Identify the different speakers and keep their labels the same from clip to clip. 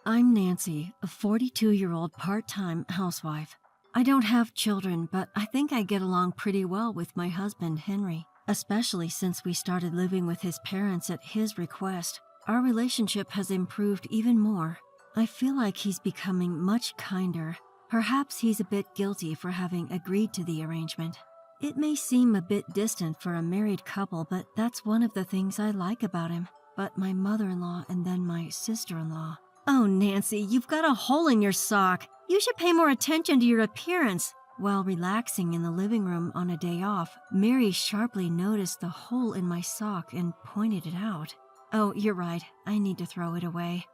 Speaker 1: I'm Nancy, a 42-year-old part-time housewife. I don't have children, but I think I get along pretty well with my husband, Henry, especially since we started living with his parents at his request. Our relationship has improved even more. I feel like he's becoming much kinder. Perhaps he's a bit guilty for having agreed to the arrangement. It may seem a bit distant for a married couple, but that's one of the things I like about him. But my mother-in-law and then my sister-in-law. Oh, Nancy, you've got a hole in your sock. You should pay more attention to your appearance. While relaxing in the living room on a day off, Mary sharply noticed the hole in my sock and pointed it out. Oh, you're right. I need to throw it away.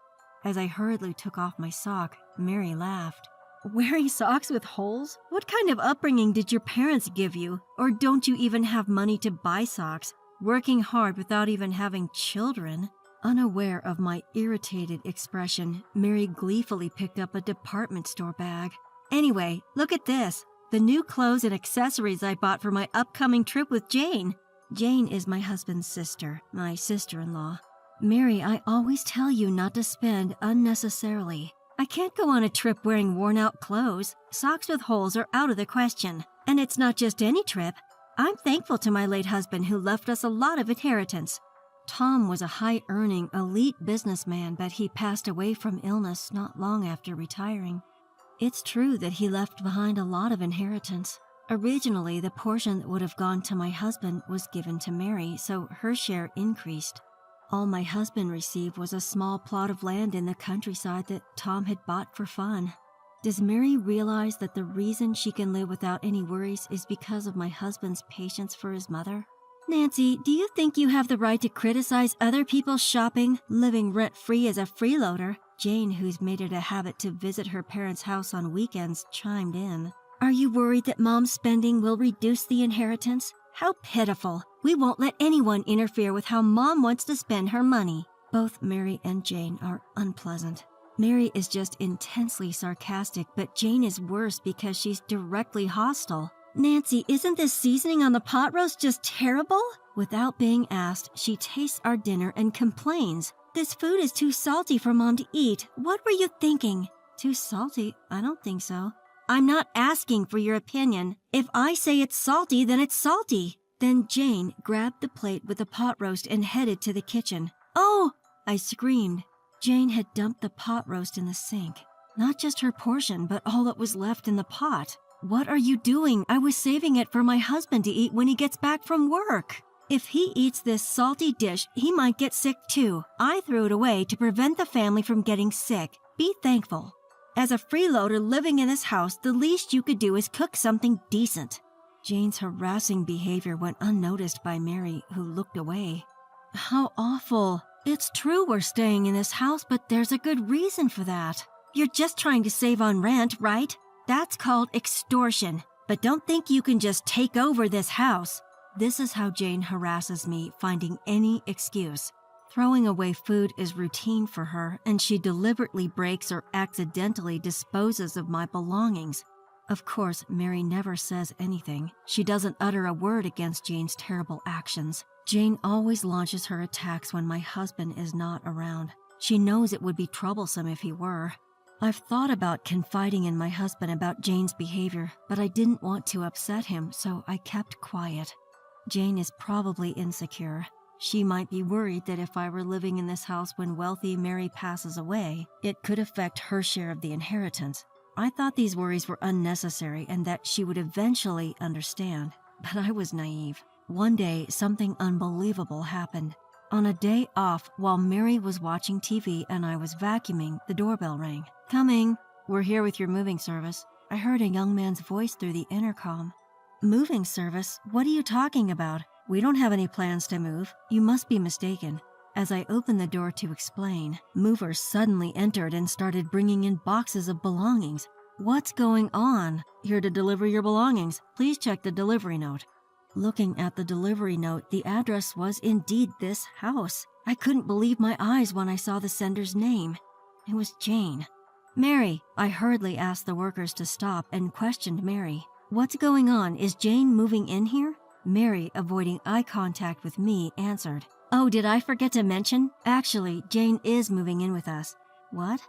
Speaker 1: As I hurriedly took off my sock, Mary laughed. Wearing socks with holes? What kind of upbringing did your parents give you? Or don't you even have money to buy socks? Working hard without even having children? Unaware of my irritated expression, Mary gleefully picked up a department store bag. Anyway, look at this. The new clothes and accessories I bought for my upcoming trip with Jane. Jane is my husband's sister, my sister-in-law. Mary, I always tell you not to spend unnecessarily. I can't go on a trip wearing worn-out clothes. Socks with holes are out of the question. And it's not just any trip. I'm thankful to my late husband who left us a lot of inheritance. Tom was a high-earning, elite businessman, but he passed away from illness not long after retiring. It's true that he left behind a lot of inheritance. Originally, the portion that would have gone to my husband was given to Mary, so her share increased. All my husband received was a small plot of land in the countryside that Tom had bought for fun. Does Mary realize that the reason she can live without any worries is because of my husband's patience for his mother? Nancy, do you think you have the right to criticize other people's shopping, living rent-free as a freeloader? Jane, who's made it a habit to visit her parents' house on weekends, chimed in. Are you worried that Mom's spending will reduce the inheritance? How pitiful. We won't let anyone interfere with how Mom wants to spend her money. Both Mary and Jane are unpleasant. Mary is just intensely sarcastic, but Jane is worse because she's directly hostile. Nancy, isn't this seasoning on the pot roast just terrible? Without being asked, she tastes our dinner and complains. This food is too salty for Mom to eat. What were you thinking? Too salty? I don't think so. I'm not asking for your opinion. If I say it's salty, then it's salty. Then Jane grabbed the plate with the pot roast and headed to the kitchen. Oh! I screamed. Jane had dumped the pot roast in the sink. Not just her portion, but all that was left in the pot. What are you doing? I was saving it for my husband to eat when he gets back from work. If he eats this salty dish, he might get sick too. I threw it away to prevent the family from getting sick. Be thankful. As a freeloader living in this house, the least you could do is cook something decent. Jane's harassing behavior went unnoticed by Mary, who looked away. How awful. It's true we're staying in this house, but there's a good reason for that. You're just trying to save on rent, right? That's called extortion. But don't think you can just take over this house. This is how Jane harasses me, finding any excuse. Throwing away food is routine for her, and she deliberately breaks or accidentally disposes of my belongings. Of course, Mary never says anything. She doesn't utter a word against Jane's terrible actions. Jane always launches her attacks when my husband is not around. She knows it would be troublesome if he were. I've thought about confiding in my husband about Jane's behavior, but I didn't want to upset him, so I kept quiet. Jane is probably insecure. She might be worried that if I were living in this house when wealthy Mary passes away, it could affect her share of the inheritance. I thought these worries were unnecessary and that she would eventually understand, but I was naive. One day, something unbelievable happened. On a day off, while Mary was watching TV and I was vacuuming, the doorbell rang. Coming. We're here with your moving service. I heard a young man's voice through the intercom. Moving service? What are you talking about? We don't have any plans to move. You must be mistaken. As I opened the door to explain, movers suddenly entered and started bringing in boxes of belongings. What's going on? Here to deliver your belongings. Please check the delivery note. Looking at the delivery note, the address was indeed this house. I couldn't believe my eyes when I saw the sender's name. It was Jane. Mary, I hurriedly asked the workers to stop and questioned Mary. What's going on? Is Jane moving in here? Mary, avoiding eye contact with me, answered. Oh, did I forget to mention? Actually, Jane is moving in with us. What?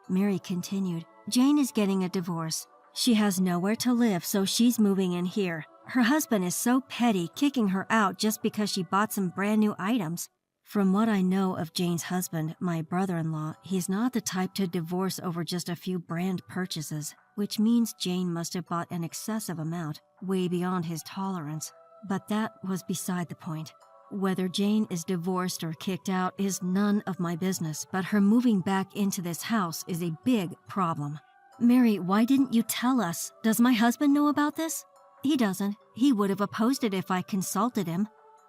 Speaker 1: Mary continued. Jane is getting a divorce. She has nowhere to live, so she's moving in here. Her husband is so petty, kicking her out just because she bought some brand new items. From what I know of Jane's husband, my brother-in-law, he's not the type to divorce over just a few brand purchases, which means Jane must have bought an excessive amount, way beyond his tolerance. But that was beside the point. Whether Jane is divorced or kicked out is none of my business, but her moving back into this house is a big problem. Mary, why didn't you tell us? Does my husband know about this? He doesn't. He would have opposed it if I consulted him.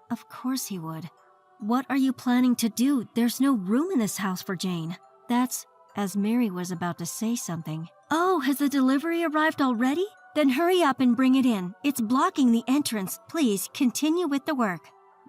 Speaker 1: Of course he would. What are you planning to do? There's no room in this house for Jane. That's... As Mary was about to say something. Oh, has the delivery arrived already? Then hurry up and bring it in. It's blocking the entrance. Please, continue with the work.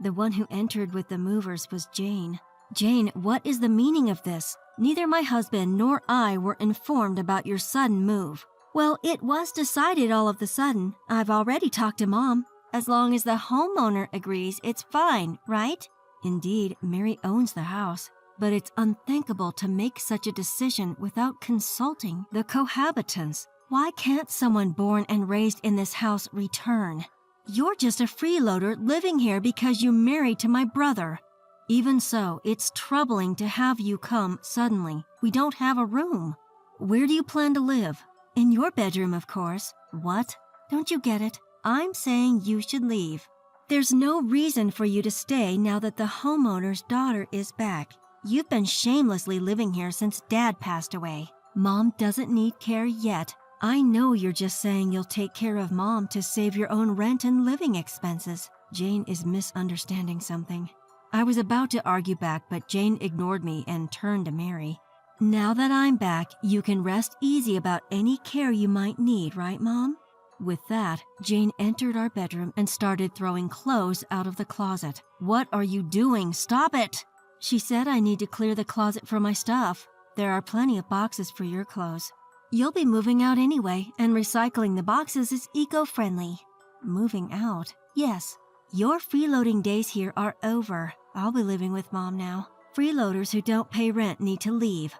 Speaker 1: The one who entered with the movers was Jane. Jane, what is the meaning of this? Neither my husband nor I were informed about your sudden move. Well, it was decided all of the sudden. I've already talked to Mom. As long as the homeowner agrees, it's fine, right? Indeed, Mary owns the house. But it's unthinkable to make such a decision without consulting the cohabitants. Why can't someone born and raised in this house return? You're just a freeloader living here because you're married to my brother. Even so, it's troubling to have you come suddenly. We don't have a room. Where do you plan to live? In your bedroom, of course. What? Don't you get it? I'm saying you should leave. There's no reason for you to stay now that the homeowner's daughter is back. You've been shamelessly living here since Dad passed away. Mom doesn't need care yet. I know you're just saying you'll take care of Mom to save your own rent and living expenses. Jane is misunderstanding something. I was about to argue back, but Jane ignored me and turned to Mary. Now that I'm back, you can rest easy about any care you might need, right, Mom? With that, Jane entered our bedroom and started throwing clothes out of the closet. What are you doing? Stop it! She said I need to clear the closet for my stuff. There are plenty of boxes for your clothes. You'll be moving out anyway, and recycling the boxes is eco-friendly. Moving out? Yes. Your freeloading days here are over. I'll be living with Mom now. Freeloaders who don't pay rent need to leave.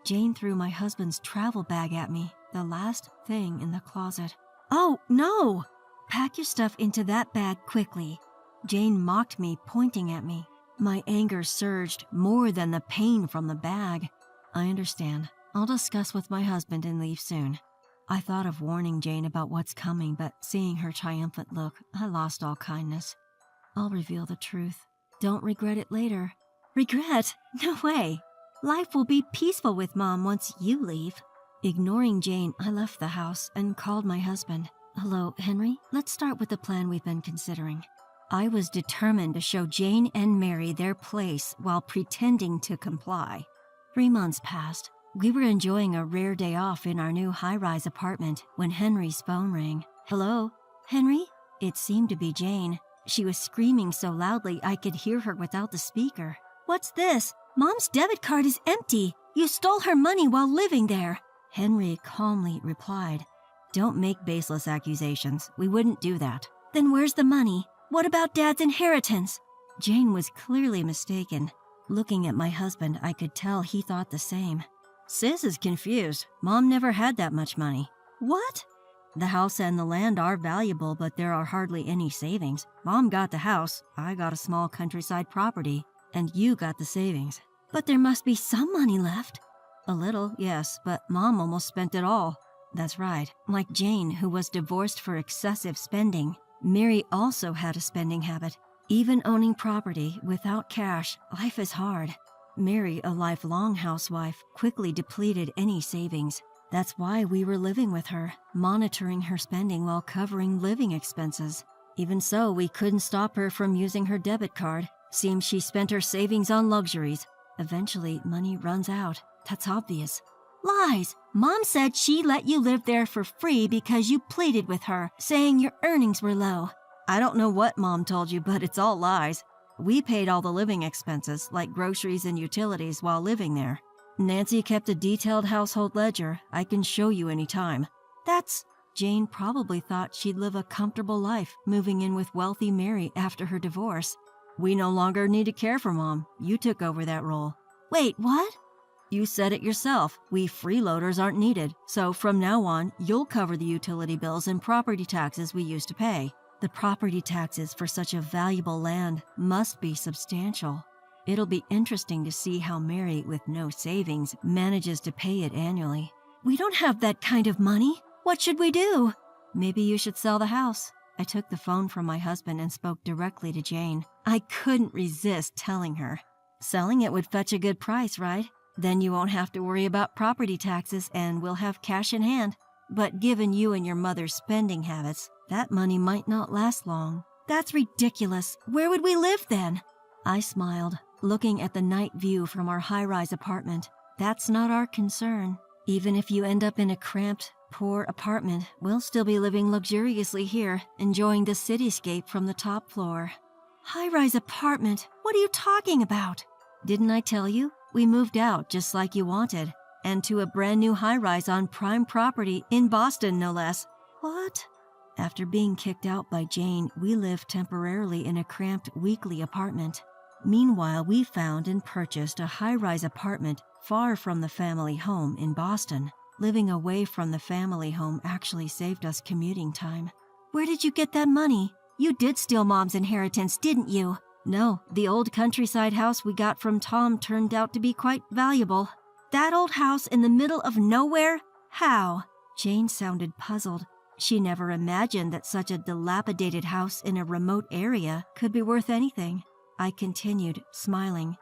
Speaker 1: Jane threw my husband's travel bag at me, the last thing in the closet. Oh, no! Pack your stuff into that bag quickly. Jane mocked me, pointing at me. My anger surged more than the pain from the bag. I understand. I'll discuss with my husband and leave soon. I thought of warning Jane about what's coming, but seeing her triumphant look, I lost all kindness. I'll reveal the truth. Don't regret it later. Regret? No way. Life will be peaceful with Mom once you leave. Ignoring Jane, I left the house and called my husband. Hello, Henry. Let's start with the plan we've been considering. I was determined to show Jane and Mary their place while pretending to comply. 3 months passed. We were enjoying a rare day off in our new high-rise apartment when Henry's phone rang. Hello? Henry? It seemed to be Jane. She was screaming so loudly I could hear her without the speaker. What's this? Mom's debit card is empty. You stole her money while living there. Henry calmly replied, Don't make baseless accusations. We wouldn't do that. Then where's the money? What about Dad's inheritance? Jane was clearly mistaken. Looking at my husband, I could tell he thought the same. Sis is confused. Mom never had that much money. What? The house and the land are valuable, but there are hardly any savings. Mom got the house, I got a small countryside property, and you got the savings. But there must be some money left. A little, yes, but Mom almost spent it all. That's right. Like Jane, who was divorced for excessive spending, Mary also had a spending habit. Even owning property without cash, life is hard. Mary, a lifelong housewife, quickly depleted any savings. That's why we were living with her, monitoring her spending while covering living expenses. Even so, we couldn't stop her from using her debit card. Seems she spent her savings on luxuries. Eventually, money runs out. That's obvious. Lies! Mom said she let you live there for free because you pleaded with her, saying your earnings were low. I don't know what Mom told you, but it's all lies. We paid all the living expenses, like groceries and utilities, while living there. Nancy kept a detailed household ledger. I can show you any time. Jane probably thought she'd live a comfortable life, moving in with wealthy Mary after her divorce. We no longer need to care for Mom. You took over that role. Wait, what? You said it yourself. We freeloaders aren't needed, so from now on, you'll cover the utility bills and property taxes we used to pay. The property taxes for such a valuable land must be substantial. It'll be interesting to see how Mary, with no savings, manages to pay it annually. We don't have that kind of money. What should we do? Maybe you should sell the house. I took the phone from my husband and spoke directly to Jane. I couldn't resist telling her. Selling it would fetch a good price, right? Then you won't have to worry about property taxes and we'll have cash in hand. But given you and your mother's spending habits, that money might not last long. That's ridiculous. Where would we live then? I smiled, looking at the night view from our high-rise apartment. That's not our concern. Even if you end up in a cramped, poor apartment, we'll still be living luxuriously here, enjoying the cityscape from the top floor. High-rise apartment? What are you talking about? Didn't I tell you? We moved out just like you wanted, and to a brand new high-rise on prime property in Boston, no less. What? After being kicked out by Jane, we lived temporarily in a cramped weekly apartment. Meanwhile, we found and purchased a high-rise apartment far from the family home in Boston. Living away from the family home actually saved us commuting time. Where did you get that money? You did steal Mom's inheritance, didn't you? No, the old countryside house we got from Tom turned out to be quite valuable. That old house in the middle of nowhere? How? Jane sounded puzzled. She never imagined that such a dilapidated house in a remote area could be worth anything. I continued, smiling.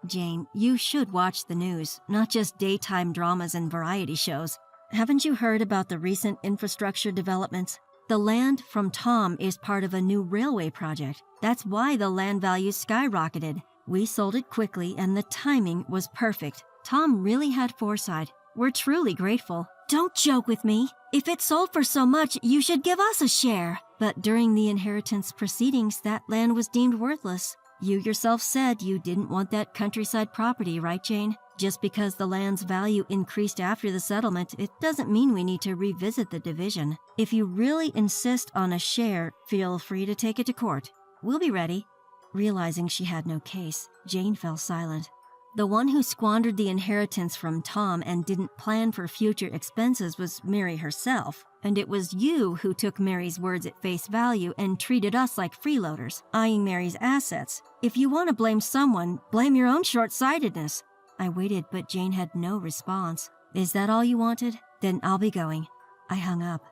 Speaker 1: Jane, you should watch the news, not just daytime dramas and variety shows. Haven't you heard about the recent infrastructure developments? The land from Tom is part of a new railway project. That's why the land values skyrocketed. We sold it quickly and the timing was perfect. Tom really had foresight. We're truly grateful. Don't joke with me. If it sold for so much, you should give us a share. But during the inheritance proceedings, that land was deemed worthless. You yourself said you didn't want that countryside property, right, Jane? Just because the land's value increased after the settlement, it doesn't mean we need to revisit the division. If you really insist on a share, feel free to take it to court. We'll be ready. Realizing she had no case, Jane fell silent. The one who squandered the inheritance from Tom and didn't plan for future expenses was Mary herself. And it was you who took Mary's words at face value and treated us like freeloaders, eyeing Mary's assets. If you want to blame someone, blame your own short-sightedness. I waited, but Jane had no response. Is that all you wanted? Then I'll be going. I hung up.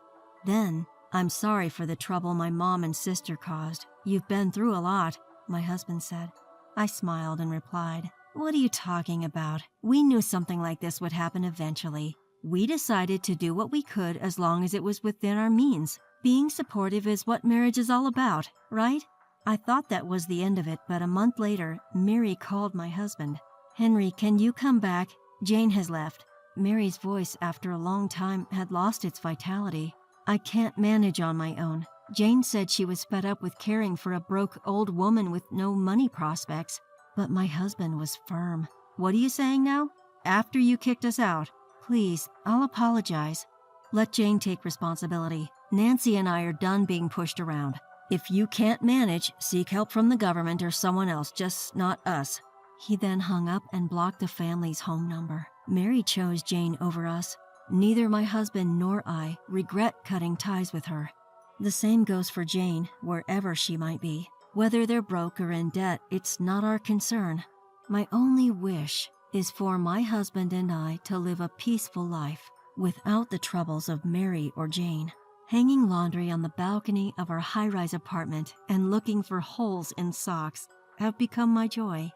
Speaker 1: Then, I'm sorry for the trouble my mom and sister caused. You've been through a lot, my husband said. I smiled and replied, what are you talking about? We knew something like this would happen eventually. We decided to do what we could as long as it was within our means. Being supportive is what marriage is all about, right? I thought that was the end of it, but a month later, Mary called my husband. Henry, can you come back? Jane has left. Mary's voice, after a long time, had lost its vitality. I can't manage on my own. Jane said she was fed up with caring for a broke old woman with no money prospects. But my husband was firm. What are you saying now? After you kicked us out? Please, I'll apologize. Let Jane take responsibility. Nancy and I are done being pushed around. If you can't manage, seek help from the government or someone else, just not us. He then hung up and blocked the family's home number. Mary chose Jane over us. Neither my husband nor I regret cutting ties with her. The same goes for Jane, wherever she might be. Whether they're broke or in debt, it's not our concern. My only wish is for my husband and I to live a peaceful life without the troubles of Mary or Jane. Hanging laundry on the balcony of our high-rise apartment and looking for holes in socks have become my joy.